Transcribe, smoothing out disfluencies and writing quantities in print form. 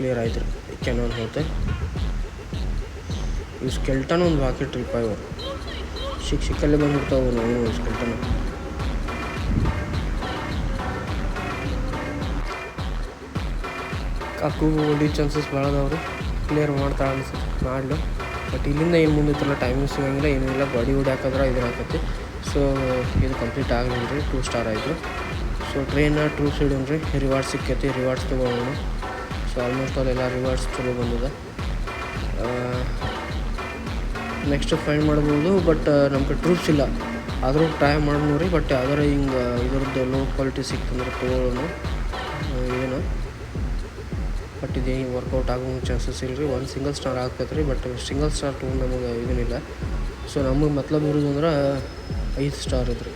Clear ಆಯ್ತು ರೀ. Canon ಹೋತೆ ಇವು ಸ್ಕೆಲ್ಟನ್ ಒಂದು ಹಾಕಿಟ್ರಿಪ್ಪ. ಇವು ಸಿಕ್ಕಲ್ಲೇ ಬಂದ್ಬಿಡ್ತಾವೆ ನಾವು ಸ್ಕೆಲ್ಟನ್. ಕಾಕು ಹೊಡಿ ಚಾನ್ಸಸ್ ಭಾಳ ಅದಾವ್ರಿ. ಕ್ಲಿಯರ್ ಮಾಡ್ತಾಳೆ ಅನ್ಸುತ್ತೆ, ಮಾಡಲು. ಬಟ್ ಇಲ್ಲಿಂದ ಏನು ಮುಂದಿತ್ತಲ್ಲ ಟೈಮಿಂಗ್ ಸಿಗೋಂಗಿಲ್ಲ, ಏನೂ ಇಲ್ಲ. ಬಾಡಿ ಹೊಡಿ ಹಾಕಿದ್ರೆ ಇದು ಹಾಕತ್ತೆ. ಸೊ ಇದು ಕಂಪ್ಲೀಟ್ ಆಗಲಿಲ್ಲ ರೀ. 2 ಸ್ಟಾರ್ ಆಯಿತು. ಸೊ ಟ್ರೈನ ಟ್ರೂಪ್ಸ್ ಹಿಡೋಣ ರೀ. ರಿವಾರ್ಡ್ಸ್ ಸಿಕ್ಕೈತಿ, ರಿವಾರ್ಡ್ಸ್ ತೊಗೊಳ್ಳೋಣ. ಸೊ ಆಲ್ಮೋಸ್ಟ್ ಅಲ್ಲೆಲ್ಲ ರಿವಾರ್ಡ್ಸ್ ಚಲೋ ಬಂದಿದೆ. ನೆಕ್ಸ್ಟ್ ಫೈಂಡ್ ಮಾಡ್ಬೋದು, ಬಟ್ ನಮ್ಗೆ ಟ್ರೂಪ್ಸ್ ಇಲ್ಲ. ಆದರೂ ಟ್ರೈ ಮಾಡೋಣ ರೀ. ಬಟ್ ಯಾವ್ದಾರು ಹಿಂಗೆ ಇದ್ರದ್ದು ಲೋ ಕ್ವಾಲಿಟಿ ಸಿಕ್ತಂದ್ರೆ ತೊಗೊಳ್ಳೋಣ ಏನು. ಬಟ್ ಇದೇನು ವರ್ಕೌಟ್ ಆಗೋ ಚಾನ್ಸಸ್ ಇಲ್ಲ ರೀ. ಒಂದು ಸಿಂಗಲ್ ಸ್ಟಾರ್ ಆಗ್ತೈತೆ ರೀ. ಬಟ್ ಸಿಂಗಲ್ ಸ್ಟಾರ್ ತೊಗೊಂಡು ನಮಗೆ ಇದನ್ನಿಲ್ಲ. ಸೊ ನಮಗೆ ಮತ್ಲಬ್ ಇರೋದು ಅಂದ್ರೆ 5 ಸ್ಟಾರ್ ಇದ್ರಿ.